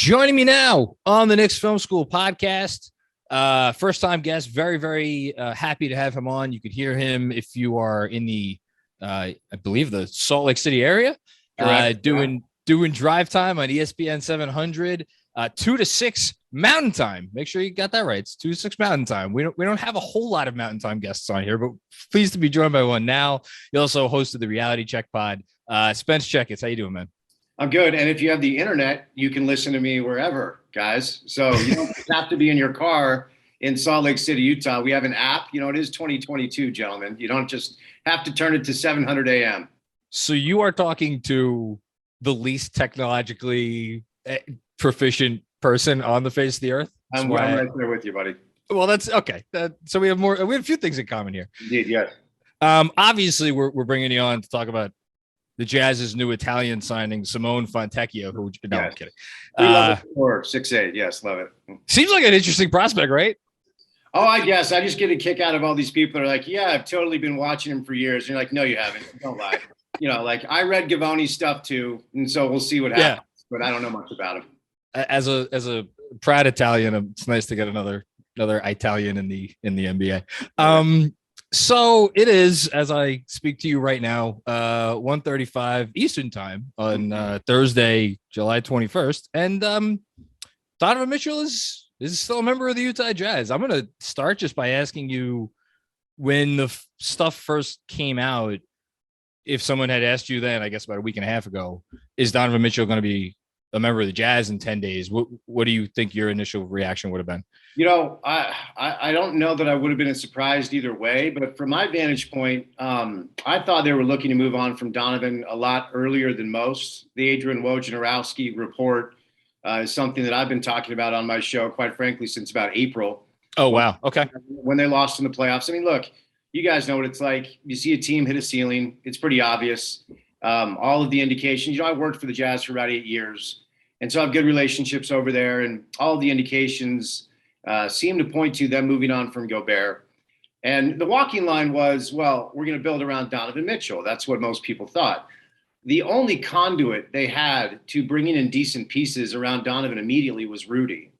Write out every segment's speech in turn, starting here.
Joining me now on the Knicks Film School podcast, first time guest. Very, very happy to have him on. You could hear him if you are in the, I believe, the Salt Lake City area, doing drive time on ESPN 700, 2 to 6 Mountain Time. Make sure you got that right. It's 2 to 6 Mountain Time. We don't have a whole lot of Mountain Time guests on here, but pleased to be joined by one now. He also hosted the Reality Check pod. Spence Checketts, how you doing, man? I'm good. And if you have the internet, you can listen to me wherever, guys. So you don't have to be in your car in Salt Lake City, Utah. We have an app. You know, it is 2022, gentlemen. You don't just have to turn it to 700 a.m. So you are talking to the least technologically proficient person on the face of the earth? I'm right there with you, buddy. Well, that's okay. So we have a few things in common here. Indeed, yes. Obviously, we're bringing you on to talk about the Jazz's new Italian signing, Simone Fontecchio, who, no, yes. I'm kidding. We love it for 6'8". Yes, love it. Seems like an interesting prospect, right? Oh, I guess. I just get a kick out of all these people that are like, yeah, I've totally been watching him for years. And you're like, no, you haven't. Don't lie. You know, like I read Gavoni's stuff too. And so we'll see what happens. Yeah. But I don't know much about him. As a proud Italian, it's nice to get another Italian in the NBA. So it is, as I speak to you right now, 1:35 Eastern time on Thursday, July 21st. And Donovan Mitchell is still a member of the Utah Jazz. I'm going to start just by asking you, when the stuff first came out, if someone had asked you then, I guess about a week and a half ago, is Donovan Mitchell going to be a member of the Jazz in 10 days? What do you think your initial reaction would have been? You know, I don't know that I would have been surprised either way, but from my vantage point, I thought they were looking to move on from Donovan a lot earlier than most. The Adrian Wojnarowski report is something that I've been talking about on my show, quite frankly, since about April. Oh, wow. Okay. When they lost in the playoffs. I mean, look, you guys know what it's like. You see a team hit a ceiling. It's pretty obvious. All of the indications, I worked for the Jazz for about 8 years. And so I have good relationships over there, and all of the indications seem to point to them moving on from Gobert. And the walking line was, well, we're going to build around Donovan Mitchell. That's what most people thought. The only conduit they had to bringing in decent pieces around Donovan immediately was Rudy.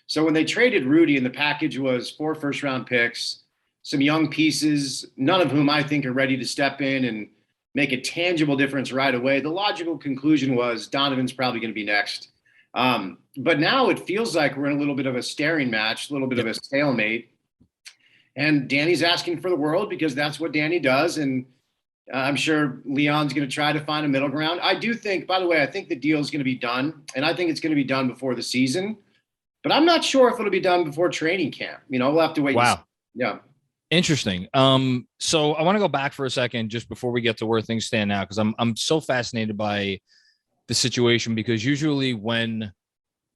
So when they traded Rudy, and the package was 4 first-round picks, some young pieces, none of whom I think are ready to step in and make a tangible difference right away, the logical conclusion was Donovan's probably going to be next. But now it feels like we're in a little bit of a staring match, a little bit of a stalemate. And Danny's asking for the world because that's what Danny does. And I'm sure Leon's going to try to find a middle ground. I do think, by the way, I think the deal is going to be done. And I think it's going to be done before the season. But I'm not sure if it'll be done before training camp. You know, we'll have to wait. Wow. Yeah. Interesting. So I want to go back for a second just before we get to where things stand now, because I'm so fascinated by the situation, because usually when,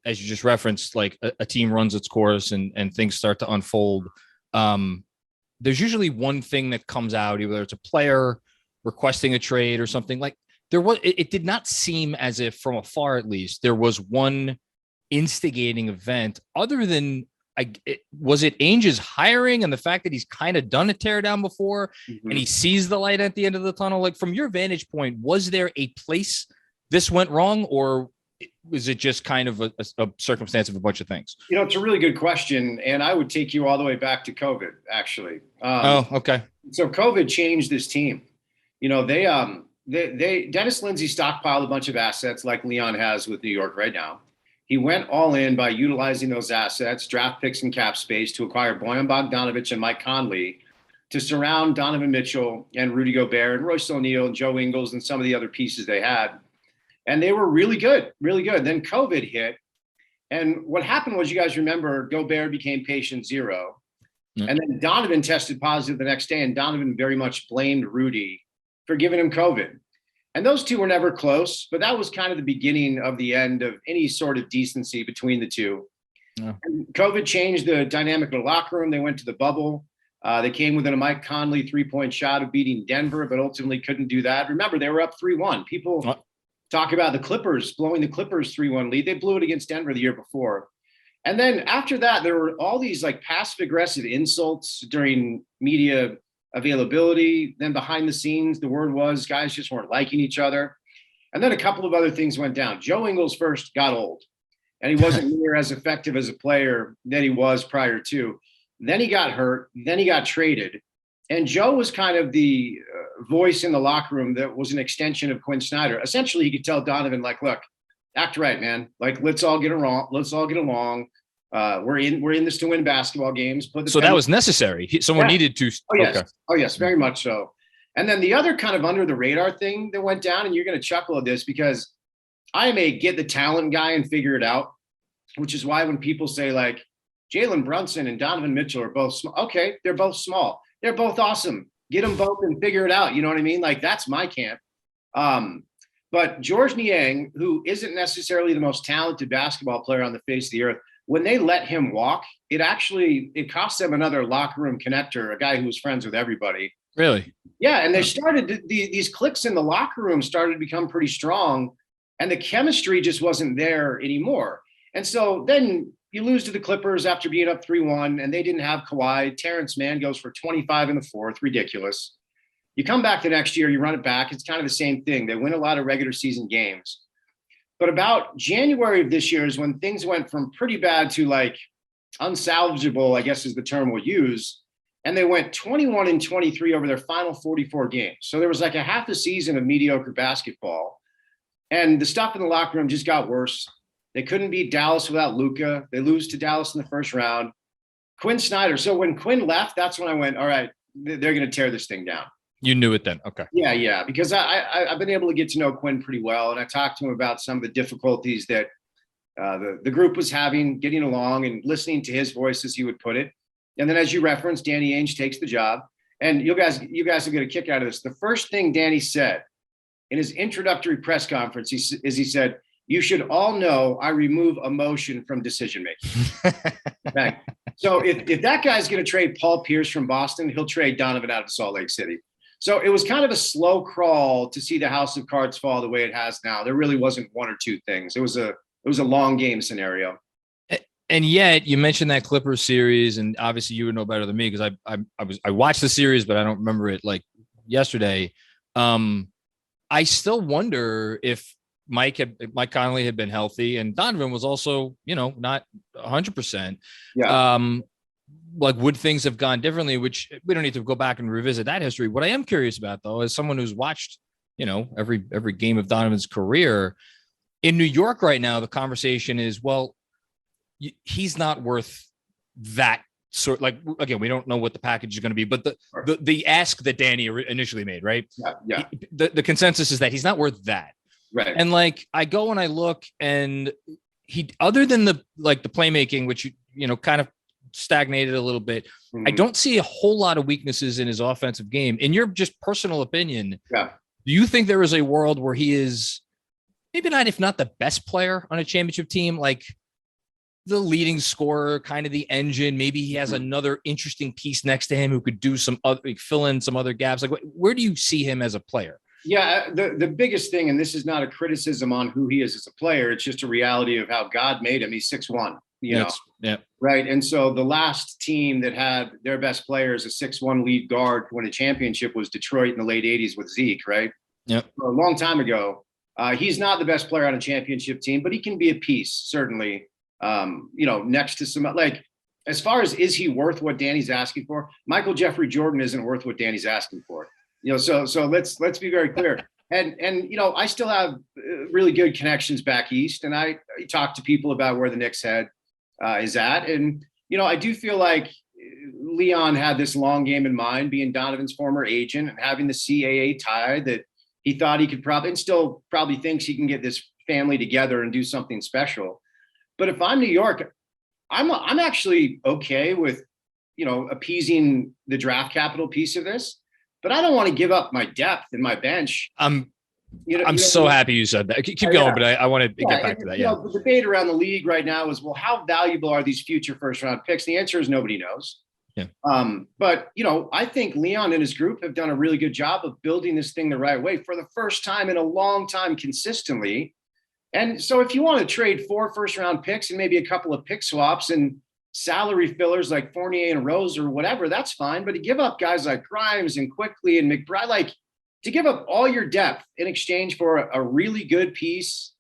as you just referenced, like a team runs its course and things start to unfold, there's usually one thing that comes out, either it's a player requesting a trade or something. Like it did not seem as if, from afar at least, there was one instigating event other than was it Ainge's hiring and the fact that he's kind of done a teardown before and he sees the light at the end of the tunnel. Like, from your vantage point, was there a place this went wrong, or was it just kind of a circumstance of a bunch of things? You know, it's a really good question. And I would take you all the way back to COVID, actually. Okay. So COVID changed this team. You know, they Dennis Lindsay stockpiled a bunch of assets like Leon has with New York right now. He went all in by utilizing those assets, draft picks and cap space, to acquire Bojan Bogdanovic and Mike Conley, to surround Donovan Mitchell and Rudy Gobert and Royce O'Neal and Joe Ingles and some of the other pieces they had. And they were really good, really good. Then COVID hit. And what happened was, you guys remember, Gobert became patient zero. Mm-hmm. And then Donovan tested positive the next day, and Donovan very much blamed Rudy for giving him COVID. And those two were never close, but that was kind of the beginning of the end of any sort of decency between the two. Yeah. And COVID changed the dynamic of the locker room. They went to the bubble. They came within a Mike Conley 3-point shot of beating Denver, but ultimately couldn't do that. Remember, they were up 3-1. People talk about the Clippers blowing the Clippers 3-1 lead. They blew it against Denver the year before. And then after that, there were all these like passive aggressive insults during media availability. Then behind the scenes, the word was guys just weren't liking each other. And then a couple of other things went down. Joe Ingles first got old. and he wasn't near as effective as a player than he was prior to. Then he got hurt. Then he got traded. And Joe was kind of the voice in the locker room that was an extension of Quinn Snyder. Essentially, he could tell Donovan, like, look, act right, man. Like, let's all get along. Let's all get along. We're in this to win basketball games. So that was necessary. Someone needed to. Oh, yes. Okay. Oh, yes, very much so. And then the other kind of under the radar thing that went down, and you're going to chuckle at this because I am a get the talent guy and figure it out, which is why when people say like Jalen Brunson and Donovan Mitchell are both small. Okay, they're both small. They're both awesome. Get them both and figure it out. You know what I mean? Like, that's my camp. But George Niang, who isn't necessarily the most talented basketball player on the face of the earth, when they let him walk, it cost them another locker room connector, a guy who was friends with everybody. Really? Yeah. And they started these cliques in the locker room started to become pretty strong, and the chemistry just wasn't there anymore. And so then you lose to the Clippers after being up 3-1, and they didn't have Kawhi. Terrence Mann goes for 25 in the fourth. Ridiculous. You come back the next year, you run it back. It's kind of the same thing. They win a lot of regular season games. But about January of this year is when things went from pretty bad to like unsalvageable, I guess is the term we'll use. And they went 21-23 over their final 44 games. So there was like a half a season of mediocre basketball. And the stuff in the locker room just got worse. They couldn't beat Dallas without Luka. They lose to Dallas in the first round. Quinn Snyder. So when Quinn left, that's when I went, all right, they're going to tear this thing down. You knew it then. Okay. Yeah. Because I've been able to get to know Quinn pretty well. And I talked to him about some of the difficulties that the group was having, getting along and listening to his voice, as he would put it. And then, as you referenced, Danny Ainge takes the job. And you guys will get a kick out of this. The first thing Danny said in his introductory press conference, he said, "You should all know I remove emotion from decision-making." Right. So if that guy's going to trade Paul Pierce from Boston, he'll trade Donovan out of Salt Lake City. So it was kind of a slow crawl to see the house of cards fall the way it has now. There really wasn't one or two things. It was a long game scenario. And yet you mentioned that Clippers series, and obviously you would know better than me because I watched the series, but I don't remember it like yesterday. I still wonder if Mike Conley had been healthy, and Donovan was also, not 100%. Yeah. Like, would things have gone differently? Which we don't need to go back and revisit that history. What I am curious about, though, as someone who's watched, every game of Donovan's career in New York right now, the conversation is, well, he's not worth that sort. Like, again, we don't know what the package is going to be, but the ask that Danny initially made, right? Yeah. The consensus is that he's not worth that. Right. And like, I go and I look, and he, other than the playmaking, which kind of stagnated a little bit, I don't see a whole lot of weaknesses in his offensive game. In your just personal opinion, do you think there is a world where he is maybe not, if not the best player on a championship team, like the leading scorer, kind of the engine? Maybe he has another interesting piece next to him who could do some other, fill in some other gaps. Like, where do you see him as a player? Yeah, the biggest thing, and this is not a criticism on who he is as a player, it's just a reality of how God made him. He's 6'1", Yeah. right? And so the last team that had their best player as a 6'1" lead guard to win a championship was Detroit in the late 80s with Zeke, right? Yeah. So a long time ago. He's not the best player on a championship team, but he can be a piece, certainly, next to some, like, as far as is he worth what Danny's asking for? Michael Jeffrey Jordan isn't worth what Danny's asking for. So let's be very clear. And I still have really good connections back east, and I talk to people about where the Knicks head is at. And, I do feel like Leon had this long game in mind, being Donovan's former agent and having the CAA tie, that he thought he could probably, and still probably thinks he can get this family together and do something special. But if I'm New York, I'm actually okay with, appeasing the draft capital piece of this. But I don't want to give up my depth and my bench. I'm so happy you said that. Keep going, but I want to get back to that. Yeah. The debate around the league right now is, well, how valuable are these future first round picks? The answer is nobody knows. Yeah. But I think Leon and his group have done a really good job of building this thing the right way for the first time in a long time consistently. And so if you want to trade 4 first round picks and maybe a couple of pick swaps and salary fillers like Fournier and Rose or whatever, that's fine. But to give up guys like Grimes and Quickly and McBride, like, to give up all your depth in exchange for a really good piece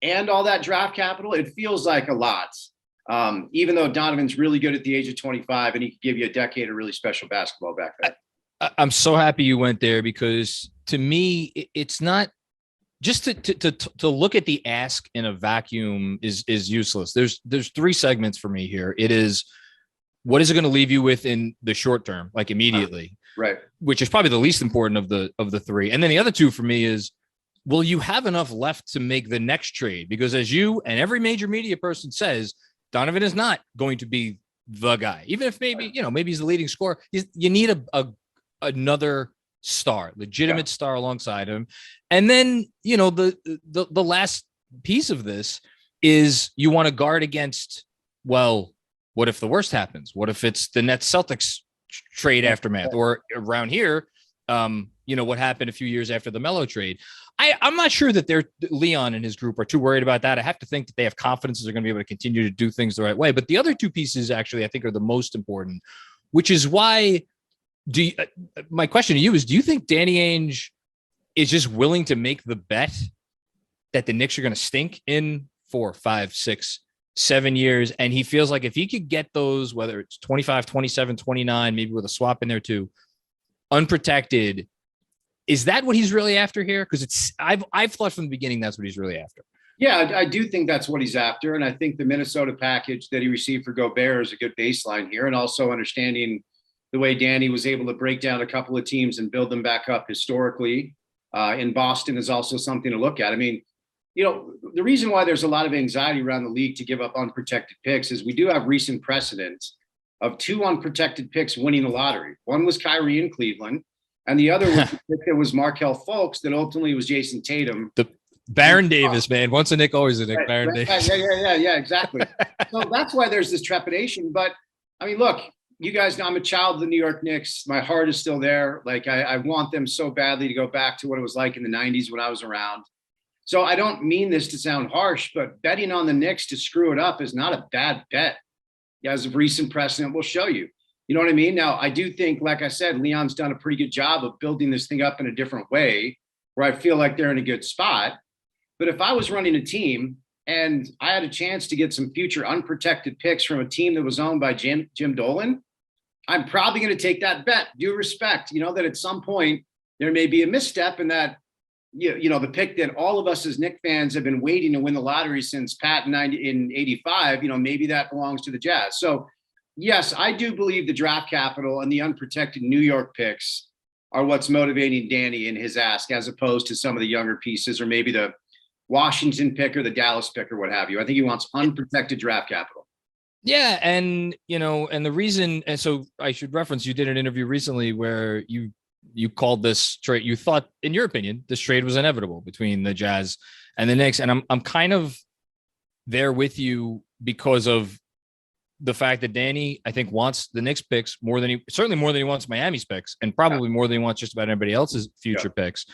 and all that draft capital, it feels like a lot. Even though Donovan's really good at the age of 25 and he could give you a decade of really special basketball back then. I'm so happy you went there, because to me, it's not just to look at the ask in a vacuum is useless. There's three segments for me here. It is, what is it going to leave you with in the short term, like immediately, right? Which is probably the least important of the three. And then the other two for me is, will you have enough left to make the next trade? Because as you and every major media person says, Donovan is not going to be the guy, even if maybe he's the leading scorer. You need another star, legitimate star alongside him. And then, the last piece of this is you want to guard against, well, what if the worst happens? What if it's the Nets Celtics trade aftermath, or around here, what happened a few years after the Melo trade? I'm not sure that Leon and his group are too worried about that. I have to think that they have confidence that they're going to be able to continue to do things the right way. But the other two pieces actually, I think, are the most important, which is why my question to you is, do you think Danny Ainge is just willing to make the bet that the Knicks are going to stink in 4, 5, 6, 7 years? And he feels like if he could get those, whether it's 25, 27, 29, maybe with a swap in there too, unprotected, is that what he's really after here? Because I've thought from the beginning that's what he's really after. Yeah, I do think that's what he's after. And I think the Minnesota package that he received for Gobert is a good baseline here. And also understanding the way Danny was able to break down a couple of teams and build them back up historically in Boston is also something to look at. I mean, the reason why there's a lot of anxiety around the league to give up unprotected picks is we do have recent precedents of 2 unprotected picks winning the lottery. One was Kyrie in Cleveland, and the other was the pick that was Markelle Fultz that ultimately was Jason Tatum. The Baron Davis, man. Once a Knick, always a Knick. Baron Davis. Yeah, exactly. So that's why there's this trepidation. But, I mean, look, you guys know I'm a child of the New York Knicks. My heart is still there. Like, I want them so badly to go back to what it was like in the 90s when I was around. So I don't mean this to sound harsh, but betting on the Knicks to screw it up is not a bad bet. As of recent precedent will show you. You know what I mean? Now, I do think, like I said, Leon's done a pretty good job of building this thing up in a different way where I feel like they're in a good spot. But if I was running a team and I had a chance to get some future unprotected picks from a team that was owned by Jim Dolan, I'm probably going to take that bet. Due respect, that at some point there may be a misstep in that, the pick that all of us as Knicks fans have been waiting to win the lottery since Pat in 85, maybe that belongs to the Jazz. So yes, I do believe the draft capital and the unprotected New York picks are what's motivating Danny in his ask, as opposed to some of the younger pieces or maybe the Washington pick or the Dallas pick or what have you. I think he wants unprotected draft capital. Yeah. And, and the reason, and so I should reference, you did an interview recently where you called this trade. You thought, in your opinion, this trade was inevitable between the Jazz and the Knicks. And I'm kind of there with you because of the fact that Danny, I think, wants the Knicks picks more than he wants Miami's picks, and probably more than he wants just about anybody else's future picks.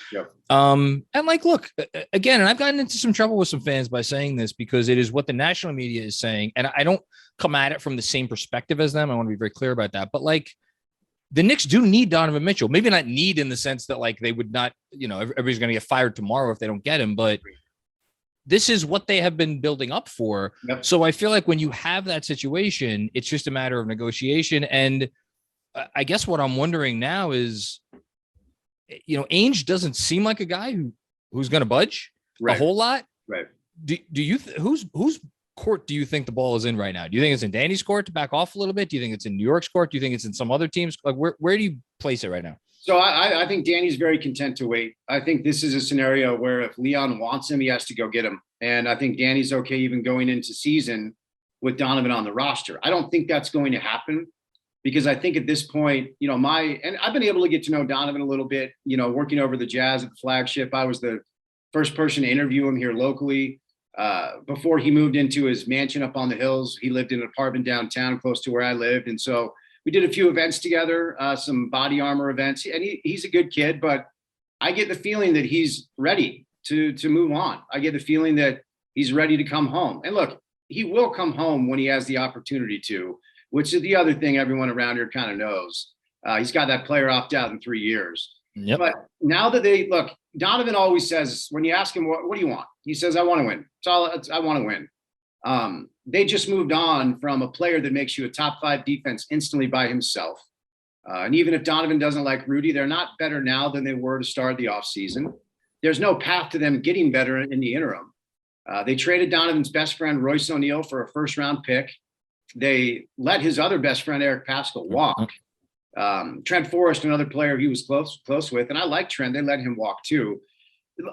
And like, look, again, and I've gotten into some trouble with some fans by saying this because it is what the national media is saying. And I don't come at it from the same perspective as them. I want to be very clear about that. But like, the Knicks do need Donovan Mitchell. Maybe not need in the sense that like they would not, everybody's going to get fired tomorrow if they don't get him, but this is what they have been building up for. Yep. So I feel like when you have that situation, it's just a matter of negotiation. And I guess what I'm wondering now is, Ainge doesn't seem like a guy who's going to budge a whole lot. Right. Do you, whose court do you think the ball is in right now? Do you think it's in Danny's court to back off a little bit? Do you think it's in New York's court? Do you think it's in some other teams? Like where do you place it right now? So I think Danny's very content to wait. I think this is a scenario where if Leon wants him, he has to go get him. And I think Danny's okay even going into season with Donovan on the roster. I don't think that's going to happen because I think at this point, and I've been able to get to know Donovan a little bit, working over the Jazz at the flagship. I was the first person to interview him here locally. Before he moved into his mansion up on the hills, he lived in an apartment downtown close to where I lived. And so we did a few events together, some body armor events, and he's a good kid, but I get the feeling that he's ready to move on. I get the feeling that he's ready to come home. And look, he will come home when he has the opportunity to, which is the other thing everyone around here kind of knows. He's got that player opt out in 3 years. Yep. But now that Donovan always says, when you ask him, what do you want? He says, I want to win. I want to win. They just moved on from a player that makes you a top 5 defense instantly by himself. And even if Donovan doesn't like Rudy, they're not better now than they were to start the offseason. There's no path to them getting better in the interim. They traded Donovan's best friend, Royce O'Neal, for a first-round pick. They let his other best friend, Eric Paschall, walk. Trent Forrest, another player he was close with, and I like Trent. They let him walk too.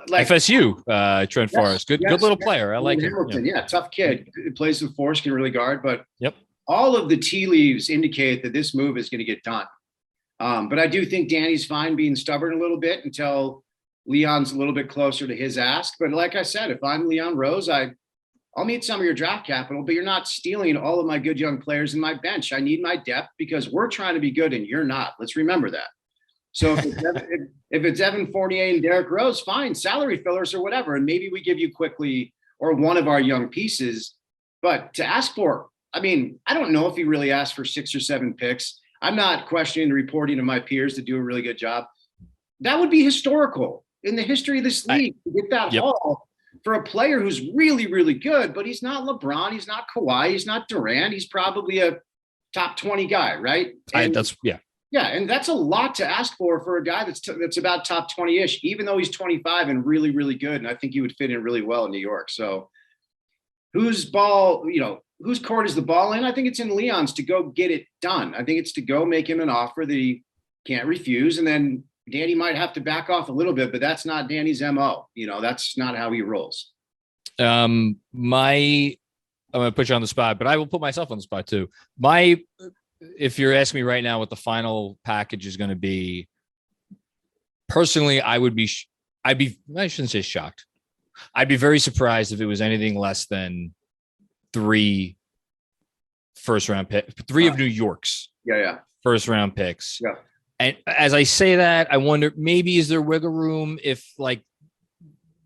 Like FSU, Trent Forrest, good little player. I like him. Yeah, tough kid. Plays with force, can really guard. But all of the tea leaves indicate that this move is going to get done. But I do think Danny's fine being stubborn a little bit until Leon's a little bit closer to his ask. But like I said, if I'm Leon Rose, I'll need some of your draft capital, but you're not stealing all of my good young players in my bench. I need my depth because we're trying to be good and you're not. Let's remember that. So if it's Evan Fournier and Derrick Rose, fine, salary fillers or whatever. And maybe we give you quickly or one of our young pieces. But to ask for, I mean, I don't know if he really asked for 6 or 7 picks. I'm not questioning the reporting of my peers to do a really good job. That would be historical in the history of this league to get that haul for a player who's really, really good, but he's not LeBron. He's not Kawhi. He's not Durant. He's probably a top 20 guy, right? Yeah, and that's a lot to ask for a guy that's about top 20-ish, even though he's 25 and really, really good. And I think he would fit in really well in New York. So whose court is the ball in? I think it's in Leon's to go get it done. I think it's to go make him an offer that he can't refuse. And then Danny might have to back off a little bit, but that's not Danny's MO. That's not how he rolls. I'm going to put you on the spot, but I will put myself on the spot too. If you're asking me right now what the final package is going to be, personally, I shouldn't say shocked. I'd be very surprised if it was anything less than 3 first-round picks, 3 of New York's first-round picks. Yeah. And as I say that, I wonder, maybe is there wiggle room if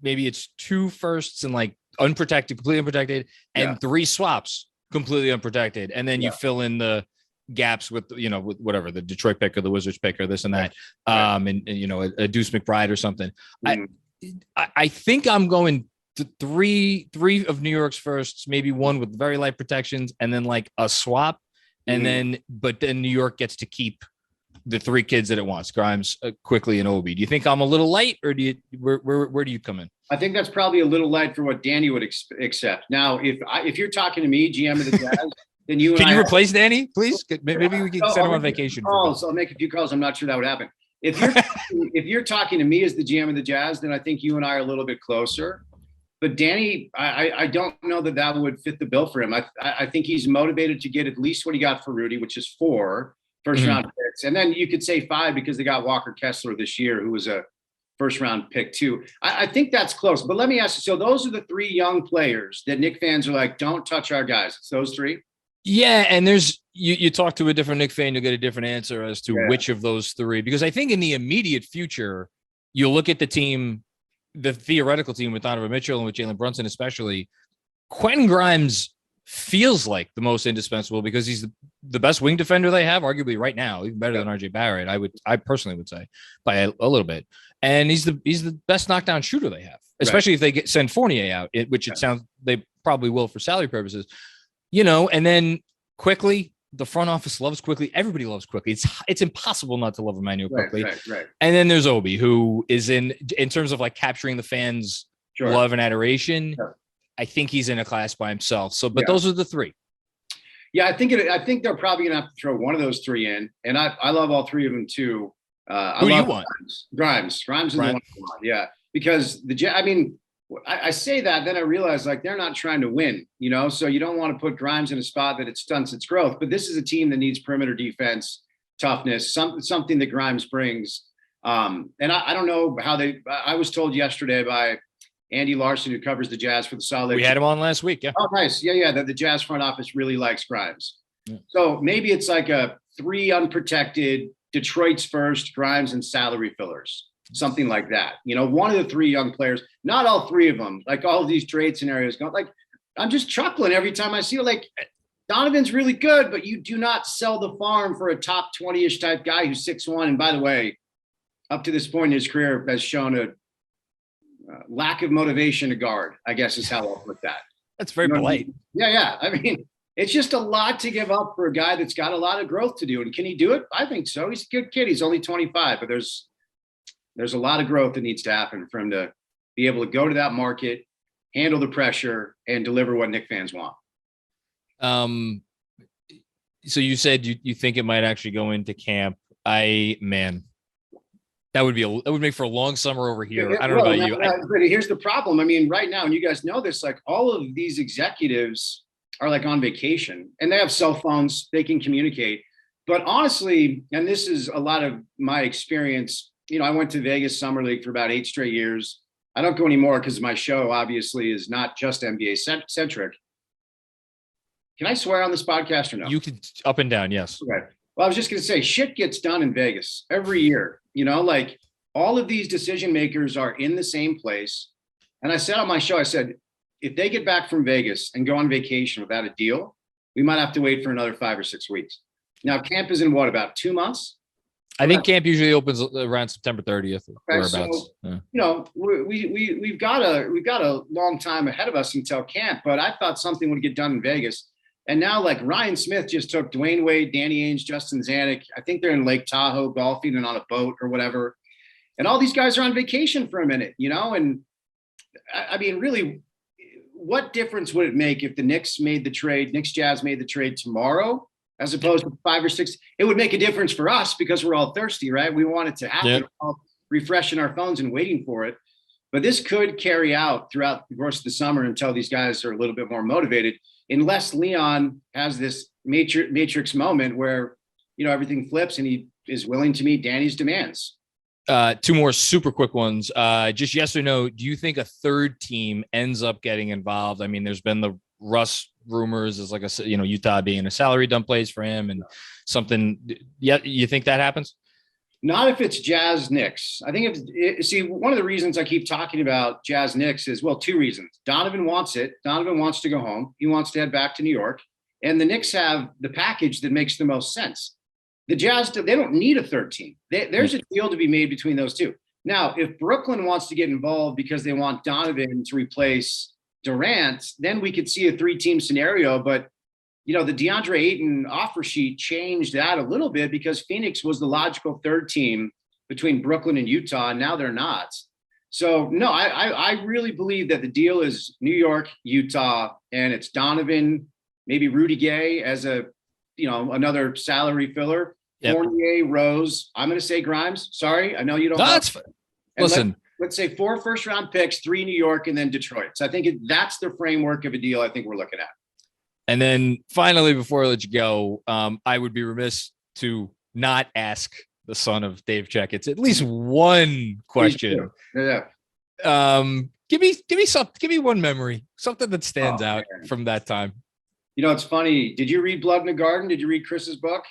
maybe it's 2 firsts and unprotected, completely unprotected, and 3 swaps completely unprotected. And then you fill in the gaps with whatever, the Detroit pick or the Wizards pick or this and that. And a Deuce McBride or something. I think I'm going to 3 of New York's firsts, maybe 1 with very light protections, and then a swap. And but then New York gets to keep the 3 kids that it wants, Grimes, Quickly, and Obi. Do you think I'm a little light, or where do you come in? I think that's probably a little light for what Danny would accept. Now, if you're talking to me, GM of the Jazz, then can you replace Danny, please? Maybe we can send him on vacation. I'll make a few calls. I'm not sure that would happen. If you're talking to me as the GM of the Jazz, then I think you and I are a little bit closer. But Danny, I don't know that would fit the bill for him. I think he's motivated to get at least what he got for Rudy, which is 4 first-round picks. And then you could say 5 because they got Walker Kessler this year, who was a first-round pick too. I think that's close. But let me ask you, so those are the 3 young players that Knick fans are like, don't touch our guys. It's those 3? Yeah, and there's you talk to a different Knick fan, you'll get a different answer as to which of those 3. Because I think in the immediate future, you'll look at the team, the theoretical team with Donovan Mitchell and with Jalen Brunson especially. Quentin Grimes feels like the most indispensable because he's the best wing defender they have, arguably right now, even better than RJ Barrett. I personally would say by a little bit. And he's the best knockdown shooter they have, especially if they send Fournier out, which it sounds they probably will for salary purposes. And then Quickly, the front office loves Quickly. Everybody loves Quickly. It's impossible not to love Emmanuel Quickly. Right. And then there's Obi, who is in terms of capturing the fans' love and adoration. Sure. I think he's in a class by himself. So, but those are the 3. Yeah, I think they're probably gonna have to throw one of those 3 in, and I love all 3 of them too. Who do you want? Grimes is the one I want. Yeah, because I say that, then I realize they're not trying to win, so you don't want to put Grimes in a spot that it stunts its growth. But this is a team that needs perimeter defense, toughness, something that Grimes brings. And I don't know how I was told yesterday by Andy Larson, who covers the Jazz for the Salt Lake. We had him on last week. Yeah. Oh, nice. Yeah. The Jazz front office really likes Grimes. Yeah. So maybe it's a 3 unprotected, Detroit's first, Grimes and salary fillers. Something like that, one of the 3 young players, not all 3 of them, all of these trade scenarios going, I'm just chuckling every time I see it. Donovan's really good, but you do not sell the farm for a top 20-ish type guy who's 6'1". And by the way, up to this point in his career has shown lack of motivation to guard, I guess is how I'll put that. That's very polite. I mean? Yeah. I mean, it's just a lot to give up for a guy that's got a lot of growth to do. And can he do it? I think so. He's a good kid. He's only 25, but there's a lot of growth that needs to happen for him to be able to go to that market, handle the pressure, and deliver what Knicks fans want. So you said you think it might actually go into camp. That would make for a long summer over here. I don't know about you. But here's the problem. I mean, right now, and you guys know this, like all of these executives are like on vacation and they have cell phones, they can communicate. But honestly, and this is a lot of my experience, I went to Vegas Summer League for about 8 straight years. I don't go anymore because my show obviously is not just NBA centric. Can I swear on this podcast or no? You could up and down, yes. Okay. Well, I was just going to say, shit gets done in Vegas every year. Like all of these decision makers are in the same place. And I said on my show, I said, if they get back from Vegas and go on vacation without a deal, we might have to wait for another 5 or 6 weeks. Now, camp is in what, about 2 months? I think camp usually opens around September 30th. Okay, so, we've got a long time ahead of us until camp, but I thought something would get done in Vegas. And now, like Ryan Smith just took Dwayne Wade, Danny Ainge, Justin Zanuck. I think they're in Lake Tahoe golfing and on a boat or whatever. And all these guys are on vacation for a minute, And I mean, really, what difference would it make if the Knicks Jazz made the trade tomorrow, as opposed to 5 or 6? It would make a difference for us because we're all thirsty, right? We want it to happen. Yep. We're all refreshing our phones and waiting for it. But this could carry out throughout the course of the summer until these guys are a little bit more motivated. Unless Leon has this matrix moment where, everything flips and he is willing to meet Danny's demands. 2 more super quick ones. Just yes or no, do you think a third team ends up getting involved? I mean, there's been the Russ rumors as Utah being a salary dump place for him and something. Yeah, you think that happens? Not if it's Jazz Knicks. I think one of the reasons I keep talking about Jazz Knicks is, 2 reasons. Donovan wants it. Donovan wants to go home. He wants to head back to New York. And the Knicks have the package that makes the most sense. The Jazz, they don't need a third team. There's a deal to be made between those two. Now, if Brooklyn wants to get involved because they want Donovan to replace Durant, then we could see a 3-team scenario. But the DeAndre Ayton offer sheet changed that a little bit because Phoenix was the logical third team between Brooklyn and Utah, and now they're not. So, no, I really believe that the deal is New York, Utah, and it's Donovan, maybe Rudy Gay as another salary filler. Yep. Fournier, Rose. I'm going to say Grimes. Sorry, I know you don't. No, that's fine. Listen. Let's say 4 first-round picks, 3 New York, and then Detroit. So I think that's the framework of a deal I think we're looking at. And then finally, before I let you go, I would be remiss to not ask the son of Dave Checketts at least one question. Yeah. Give me one memory, something that stands out from that time. It's funny. Did you read Blood in the Garden? Did you read Chris's book?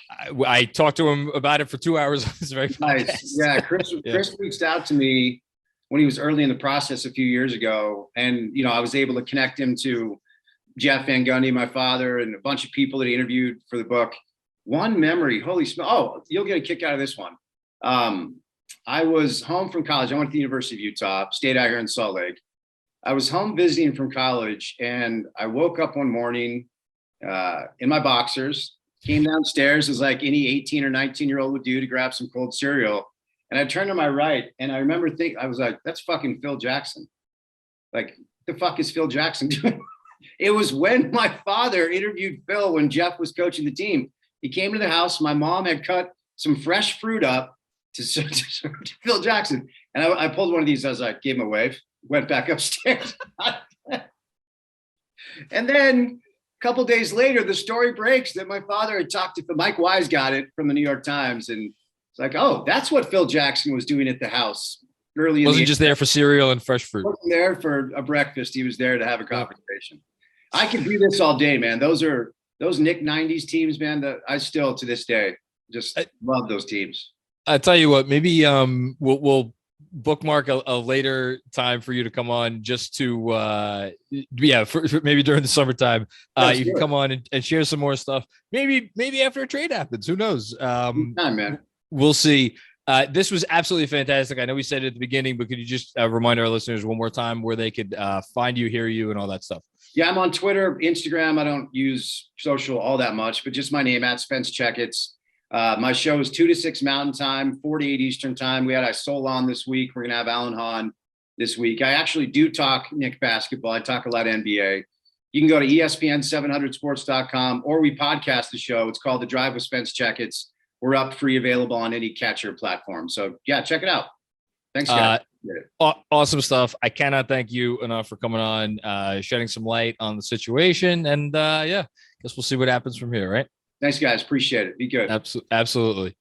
I talked to him about it for 2 hours. It's very nice. Yeah, Chris reached out to me when he was early in the process a few years ago, and I was able to connect him to Jeff Van Gundy, my father, and a bunch of people that he interviewed for the book. One memory, holy smokes! Oh, you'll get a kick out of this one. I was home from college. I went to the University of Utah, stayed out here in Salt Lake. I was home visiting from college, and I woke up one morning in my boxers, came downstairs as like any 18 or 19-year-old would do to grab some cold cereal. And I turned to my right, and I remember I was like, that's fucking Phil Jackson. Like, the fuck is Phil Jackson doing? It was when my father interviewed Phil when Jeff was coaching the team. He came to the house. My mom had cut some fresh fruit up to Phil Jackson. And I pulled one of these. I was like, gave him a wave, went back upstairs. And then a couple days later, the story breaks that my father had talked to Mike Wise, got it from the New York Times. And it's like, oh, that's what Phil Jackson was doing at the house early. Wasn't just there for cereal and fresh fruit. Wasn't there for a breakfast. He was there to have a conversation. I could do this all day, man. Those Knick 90s teams, man, that I still to this day just love those teams. I tell you what, maybe we'll bookmark a later time for you to come on just to for maybe during the summertime. You can come on and share some more stuff. Maybe after a trade happens. Who knows? Man. We'll see. This was absolutely fantastic. I know we said it at the beginning, but could you just remind our listeners one more time where they could find you, hear you, and all that stuff? Yeah, I'm on Twitter, Instagram. I don't use social all that much, but just my name at Spence Checketts. My show is 2 to 6 Mountain Time, 4 to 8 Eastern Time. We had Isol on this week. We're going to have Alan Hahn this week. I actually do talk Knicks basketball. I talk a lot of NBA. You can go to ESPN700sports.com, or we podcast the show. It's called The Drive with Spence Checketts. We're up, free, available on any catcher platform. So yeah, check it out. Thanks, guys. Awesome stuff. I cannot thank you enough for coming on, shedding some light on the situation. And yeah, guess we'll see what happens from here, right? Thanks, guys. Appreciate it. Be good. Absolutely.